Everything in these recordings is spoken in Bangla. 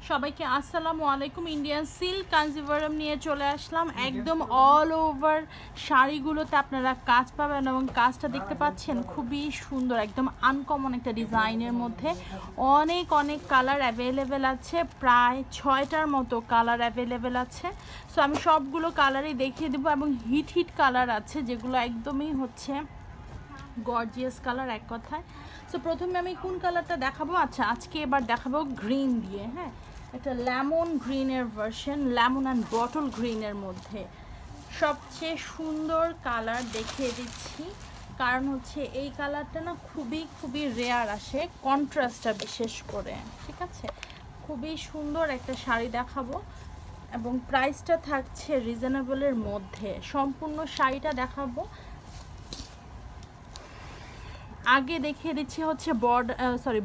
সবাইকে আসসালামু আলাইকুম। ইন্ডিয়ান সিল্ক কাঞ্জিভারাম নিয়ে চলে আসলাম। একদম অল ওভার শাড়িগুলোতে আপনারা কাজ পাবেন এবং কাজটা দেখতে পাচ্ছেন খুবই সুন্দর, একদম আনকমন একটা ডিজাইনের মধ্যে অনেক অনেক কালার অ্যাভেলেবেল আছে। প্রায় 6টার মতো কালার অ্যাভেলেবেল আছে। সো আমি সবগুলো কালারই দেখিয়ে দেবো এবং হিট হিট কালার আছে যেগুলো একদমই হচ্ছে গর্জিয়াস কালার এক কথায়। সো প্রথমে আমি কোন কালারটা দেখাবো, আচ্ছা আজকে এবার দেখাবো গ্রিন দিয়ে। হ্যাঁ, একটা লেমন গ্রিনের ভার্সন, লেমন অ্যান্ড বটল গ্রিনের মধ্যে সবচেয়ে সুন্দর কালার দেখিয়ে দিচ্ছি, কারণ হচ্ছে এই কালারটা না খুবই রেয়ার আসে, কন্ট্রাস্টটা বিশেষ করে। ঠিক আছে, খুবই সুন্দর একটা শাড়ি দেখাবো এবং প্রাইসটা থাকছে রিজনেবলের মধ্যে। সম্পূর্ণ শাড়িটা দেখাবো। আগে দেখিয়ে দিচ্ছি হচ্ছে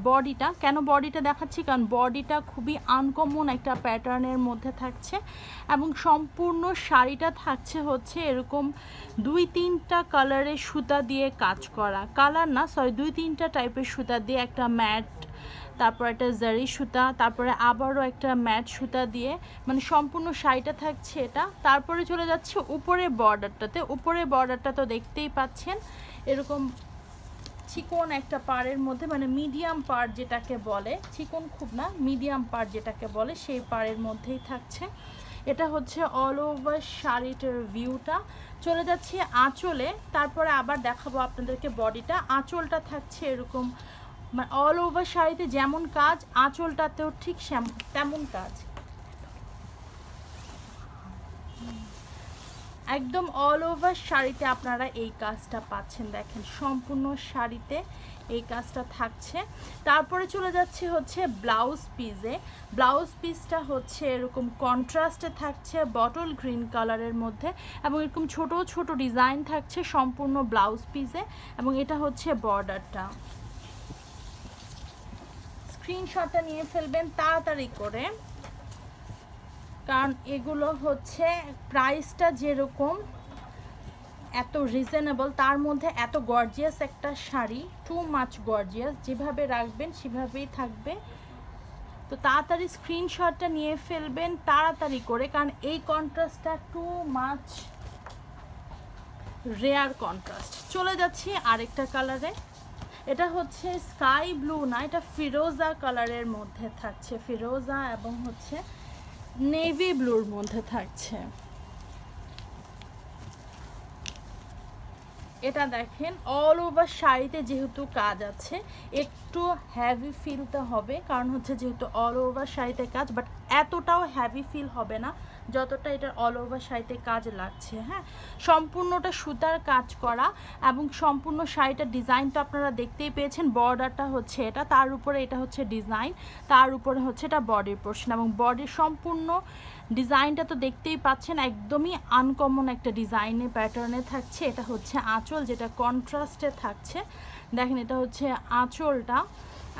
বডিটা। কেন বডিটা দেখাচ্ছি, কারণ বডিটা খুবই আনকমন একটা প্যাটার্নের মধ্যে থাকছে এবং সম্পূর্ণ শাড়িটা থাকছে হচ্ছে এরকম 2-3টা কালারের সুতা দিয়ে কাজ করা, কালার না সরি 2-3টা টাইপের সুতা দিয়ে, একটা ম্যাট, তারপর একটা জারি সুতা, তারপরে আবারও একটা ম্যাট সুতা দিয়ে, মানে সম্পূর্ণ শাড়িটা থাকছে এটা। তারপরে চলে যাচ্ছে উপরে বর্ডারটাতে। উপরে বর্ডারটা তো দেখতেই পাচ্ছেন এরকম চিকন একটা পাড়ের মধ্যে, মানে মিডিয়াম পাড় যেটাকে বলে, চিকন খুব না, মিডিয়াম পাড় যেটাকে বলে সেই পাড়ের মধ্যেই থাকছে। এটা হচ্ছে অল ওভার শাড়িটার ভিউটা। চলে যাচ্ছে আঁচলে, তারপরে আবার দেখাবো আপনাদেরকে বডিটা। আঁচলটা থাকছে এরকম, মানে অল ওভার শাড়িতে যেমন কাজ আঁচলটাতেও ঠিক তেমন কাজ, একদম অল ওভার শাড়িতে আপনারা এই কাজটা পাচ্ছেন। দেখেন সম্পূর্ণ শাড়িতে এই কাজটা থাকছে। তারপরে চলে যাচ্ছে হচ্ছে ব্লাউজ পিসে। ব্লাউজ পিসটা হচ্ছে এরকম কন্ট্রাস্টে থাকছে বটল গ্রিন কালারের মধ্যে এবং এরকম ছোট ছোট ডিজাইন থাকছে সম্পূর্ণ ব্লাউজ পিসে এবং এটা হচ্ছে বর্ডারটা। স্ক্রিনশটটা নিয়ে ফেলবেন তাড়াতাড়ি করে, কারণ এগুলো হচ্ছে প্রাইসটা যেরকম এত রিজনেবল, তার মধ্যে এত গর্জিয়াস একটা শাড়ি, টু মাচ গর্জিয়াস, যেভাবে রাখবেন সেভাবেই থাকবে। তো তাড়াতাড়ি স্ক্রিনশটটা নিয়ে ফেলবেন তাড়াতাড়ি করে, কারণ এই কন্ট্রাস্টটা টু মাচ রেয়ার কন্ট্রাস্ট। চলে যাচ্ছি আরেকটা কালারে। এটা হচ্ছে স্কাই ব্লু না, এটা ফিরোজা কালারের মধ্যে থাকছে, ফিরোজা এবং হচ্ছে নেভি ব্লুর মধ্যে থাকছে। এটা দেখেন অল ওভার শাড়িতে যেহেতু কাজ আছে একটু হ্যাভি ফিলতে হবে, কারণ হচ্ছে যেহেতু অল ওভার শাড়িতে কাজ, বাট এতটাও হ্যাভি ফিল হবে না যতটা এটার অল ওভার শাড়িতে কাজ লাগছে। হ্যাঁ, সম্পূর্ণটা সুতার কাজ করা এবং সম্পূর্ণ শাড়িটার ডিজাইন তো আপনারা দেখতেই পেয়েছেন। বর্ডারটা হচ্ছে এটা, তার উপরে এটা হচ্ছে ডিজাইন, তার উপরে হচ্ছে এটা বডির পোর্শন এবং বডির সম্পূর্ণ ডিজাইনটা তো দেখতেই পাচ্ছেন একদমই আনকমন একটা ডিজাইনের প্যাটার্নে থাকছে। এটা হচ্ছে আঁচল যেটা কন্ট্রাস্টে থাকছে, দেখেন এটা হচ্ছে আঁচলটা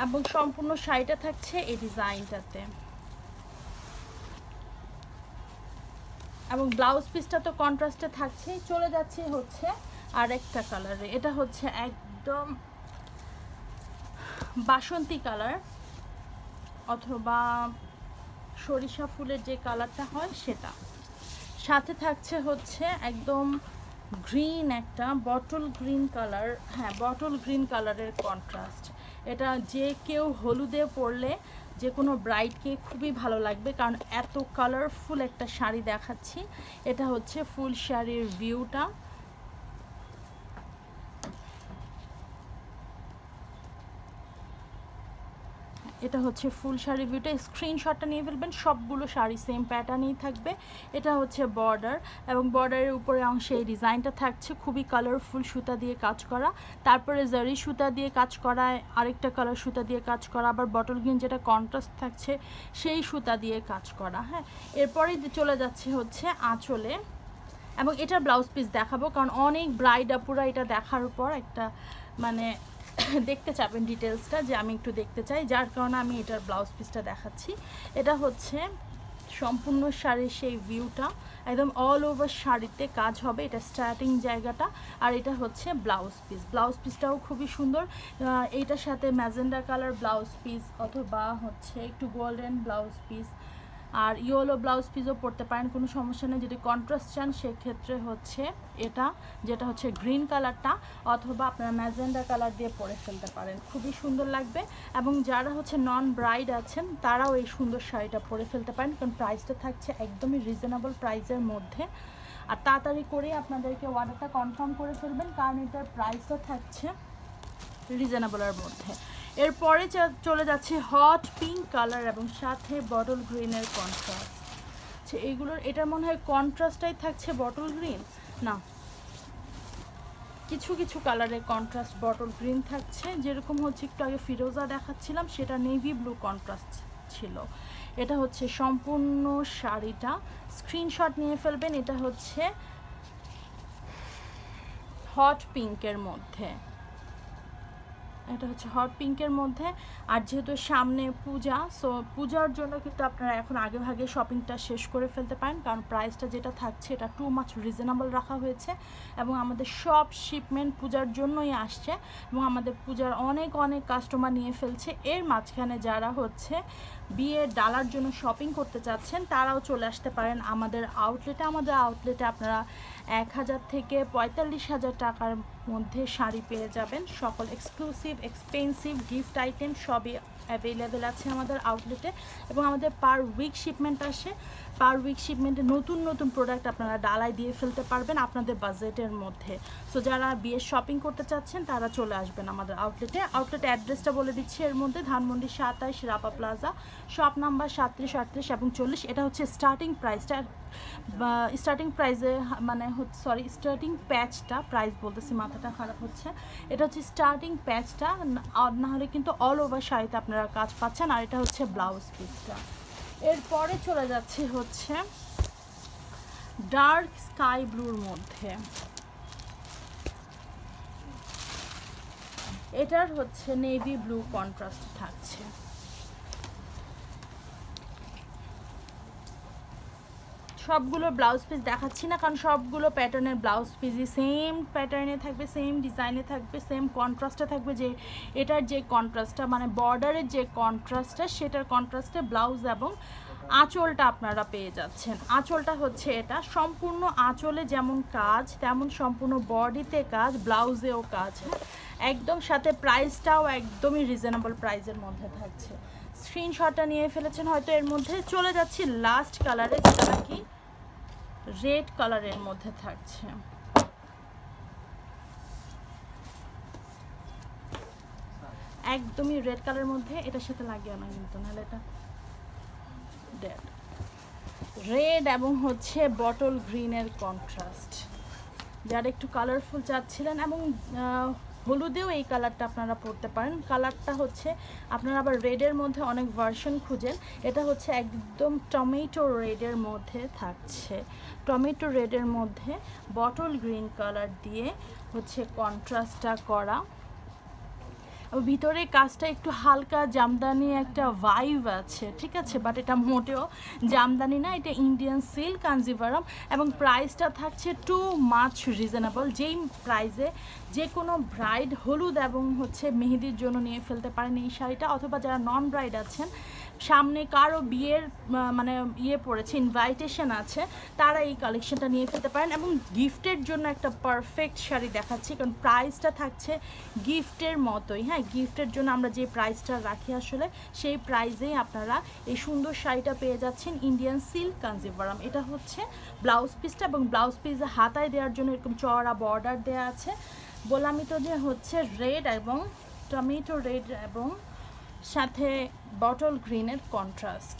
এবং সম্পূর্ণ শাড়িটা থাকছে এই ডিজাইনটাতে এবং ব্লাউজ পিসটা তো কন্ট্রাস্টে থাকছে। চলে যাচ্ছে হচ্ছে আরেকটা কালারে। এটা হচ্ছে একদম বাসন্তী কালার অথবা সরিষা ফুলের যে কালারটা হয় সেটা, সাথে থাকছে হচ্ছে একদম গ্রিন, একটা বটল গ্রিন কালার। হ্যাঁ, বটল গ্রিন কালারের কন্ট্রাস্ট। এটা যে কেউ হলুদে পরলে যে কোনো ব্রাইডকে খুবই ভালো লাগবে, কারণ এত কালারফুল একটা শাড়ি দেখাচ্ছি। এটা হচ্ছে ফুল শাড়ির ভিউটা। এটা হচ্ছে ফুল শাড়ি ভিউটা। স্ক্রিনশটটা নিয়ে ফেলবেন, সবগুলো শাড়ি সেম প্যাটার্নেই থাকবে। এটা হচ্ছে বর্ডার এবং বর্ডারের উপরে অংশে এই ডিজাইনটা থাকছে খুবই কালারফুল সুতা দিয়ে কাজ করা, তারপরে জারি সুতা দিয়ে কাজ করা, আরেকটা কালার সুতা দিয়ে কাজ করা, আবার বটল গ্রিন যেটা কন্ট্রাস্ট থাকছে সেই সুতা দিয়ে কাজ করা। হ্যাঁ, এরপরেই চলে যাচ্ছে হচ্ছে আঁচলে এবং এটার ব্লাউজ পিস দেখাবো, কারণ অনেক ব্রাইড আপুরা এটা দেখার পর একটা মানে দেখতে চাবেন ডিটেলসটা, যে আমি একটু দেখতে চাই, যার কারণে আমি এটার ব্লাউজ পিসটা দেখাচ্ছি। এটা হচ্ছে সম্পূর্ণ শাড়ির সেই ভিউটা একদম অল ওভার শাড়িতে কাজ হবে। এটা স্টার্টিং জায়গাটা, আর এটা হচ্ছে ব্লাউজ পিস। ব্লাউজ পিসটাও খুবই সুন্দর। এইটার সাথে ম্যাজেন্ডা কালার ব্লাউজ পিস অথবা হচ্ছে একটু গোল্ডেন ব্লাউজ পিস আর ইয়েলো ব্লাউজ পিসও পরতে পারেন, কোনো সমস্যা নেই। যদি কন্ট্রাস্ট চান সেক্ষেত্রে হচ্ছে এটা যেটা হচ্ছে গ্রিন কালারটা অথবা আপনারা ম্যাজেন্ডা কালার দিয়ে পরে ফেলতে পারেন, খুবই সুন্দর লাগবে। এবং যারা হচ্ছে নন ব্রাইড আছেন তারাও এই সুন্দর শাড়িটা পরে ফেলতে পারেন, কারণ প্রাইসটা থাকছে একদমই রিজনেবল প্রাইসের মধ্যে। আর তাড়াতাড়ি করে আপনাদেরকে অর্ডারটা কনফার্ম করে ফেলবেন, কারণ এটার প্রাইসটা থাকছে রিজনেবলের মধ্যে। এরপরে চলে যাচ্ছে হট পিঙ্ক কালার এবং সাথে বটল গ্রিনের কন্ট্রাস্ট। আচ্ছা, এইগুলোর এটার মনে হয় কন্ট্রাস্টটাই থাকছে বটল গ্রিন, না কিছু কিছু কালারের কন্ট্রাস্ট বটল গ্রিন থাকছে, যেরকম হচ্ছে একটু আগে ফিরোজা দেখাচ্ছিলাম সেটা নেভি ব্লু কন্ট্রাস্ট ছিল। এটা হচ্ছে সম্পূর্ণ শাড়িটা, স্ক্রিনশট নিয়ে ফেলবেন। এটা হচ্ছে হট পিঙ্কের মধ্যে, এটা হচ্ছে হট পিঙ্কের মধ্যে। আর যেহেতু সামনে পূজা, সো পূজার জন্য কিন্তু আপনারা এখন আগে ভাগে শপিংটা শেষ করে ফেলতে পারেন, কারণ প্রাইসটা যেটা থাকছে এটা টু মাচ রিজনেবল রাখা হয়েছে। এবং আমাদের সব শিপমেন্ট পূজার জন্যই আসছে এবং আমাদের পূজার অনেক অনেক কাস্টমার নিয়ে ফেলছে। এর মাঝখানে যারা হচ্ছে বিয়ের ডালার জন্য শপিং করতে চাচ্ছেন তারাও চলে আসতে পারেন আমাদের আউটলেটে। আমাদের আউটলেটে আপনারা 1000 থেকে 45,000 টাকার মধ্যে শাড়ি পেয়ে যাবেন। সকল এক্সক্লুসিভ এক্সপেন্সিভ গিফট আইটেম সবই অ্যাভেলেবেল আছে আমাদের আউটলেটে। এবং আমাদের পার উইক শিপমেন্ট আসে, পার উইক শিপমেন্টে নতুন নতুন প্রোডাক্ট আপনারা ডালায় দিয়ে ফেলতে পারবেন আপনাদের বাজেটের মধ্যে। সো যারা বিয়ের শপিং করতে চাচ্ছেন তারা চলে আসবেন আমাদের আউটলেটে। আউটলেটের অ্যাড্রেসটা বলে দিচ্ছি, এর মধ্যে Dhanmondi 27 Rapa plaza, shop number 37, 38 এবং 40। এটা হচ্ছে স্টার্টিং প্রাইসটা, স্টার্টিং প্রাইসে মানে হচ্ছে সরি স্টার্টিং প্যাচটা, প্রাইস বলতেছি মাথাটা খারাপ হচ্ছে। এটা হচ্ছে স্টার্টিং প্যাচটা, না হলে কিন্তু অল ওভার শাড়িতে আপনারা কাজ পাচ্ছেন। আর এটা হচ্ছে ব্লাউজ পিসটা। এরপরে চলে যাচ্ছে হচ্ছে ডার্ক স্কাই ব্লুর মধ্যে, এটার হচ্ছে নেভি ব্লু কন্ট্রাস্ট থাকছে। সবগুলো ব্লাউজ পিস দেখাচ্ছি না, কারণ সবগুলো প্যাটার্নের ব্লাউজ পিসই সেম প্যাটার্নে থাকবে, সেম ডিজাইনে থাকবে, সেম কন্ট্রাস্টে থাকবে। যে এটার যে কন্ট্রাস্টটা মানে বর্ডারের যে কন্ট্রাস্টটা সেটার কন্ট্রাস্টে ব্লাউজ এবং আঁচলটা আপনারা পেয়ে যাচ্ছেন। আঁচলটা হচ্ছে এটা সম্পূর্ণ আঁচলে যেমন কাজ তেমন সম্পূর্ণ বডিতে কাজ, ব্লাউজেও কাজ, হ্যাঁ একদম। সাথে প্রাইসটাও একদমই রিজনেবল প্রাইসের মধ্যে থাকছে। স্ক্রিনশটটা নিয়ে ফেলেছেন হয়তো। এর মধ্যে চলে যাচ্ছি লাস্ট কালারে, যেটা নাকি রেড কালারের মধ্যে থাকছে। একদমই রেড কালারের মধ্যে, এটার সাথে লাগিও না কিন্তু, নাহলে এটা ডেড। রেড এবং হচ্ছে বটল গ্রিনের কন্ট্রাস্ট, যারা একটু কালারফুল চাচ্ছিলেন এবং হলুদেও এই কালারটা আপনারা পরতে পারেন। কালারটা হচ্ছে আপনারা আবার রেডের মধ্যে অনেক ভার্সন খুঁজেন, এটা হচ্ছে একদম টমেটো রেডের মধ্যে থাকছে। টমেটো রেডের মধ্যে বটল গ্রিন কালার দিয়ে হচ্ছে কন্ট্রাস্টটা করা। ভিতরে কাজটা একটু হালকা জামদানি একটা ভাইব আছে, ঠিক আছে, বাট এটা মোটেও জামদানি না, এটা ইন্ডিয়ান সিল্ক কাঞ্জিভারম। এবং প্রাইসটা থাকছে টু মাচ রিজনেবল, যেই প্রাইসে যে কোনো ব্রাইড হলুদ এবং হচ্ছে মেহেদির জন্য নিয়ে ফেলতে পারেন এই শাড়িটা। অথবা যারা নন ব্রাইড আছেন, সামনে কারো বিয়ের মানে পড়েছে, ইনভাইটেশন আছে, তারা এই কালেকশনটা নিয়ে ফেলতে পারেন। এবং গিফটের জন্য একটা পারফেক্ট শাড়ি দেখাচ্ছি, কারণ প্রাইসটা থাকছে গিফটের মতোই, হ্যাঁ গিফটের জন্য আমরা যে প্রাইসটা রাখি আসলে সেই প্রাইসেই আপনারা এই সুন্দর শাড়িটা পেয়ে যাচ্ছেন ইন্ডিয়ান সিল্ক কাঞ্জিভারম। এটা হচ্ছে ব্লাউজ পিসটা, এবং ব্লাউজ পিসে হাতায় দেওয়ার জন্য এরকম চওড়া বর্ডার দেওয়া আছে। বললামই তো যে হচ্ছে রেড এবং টমেটো রেড এবং সাথে বটল গ্রিনের কন্ট্রাস্ট।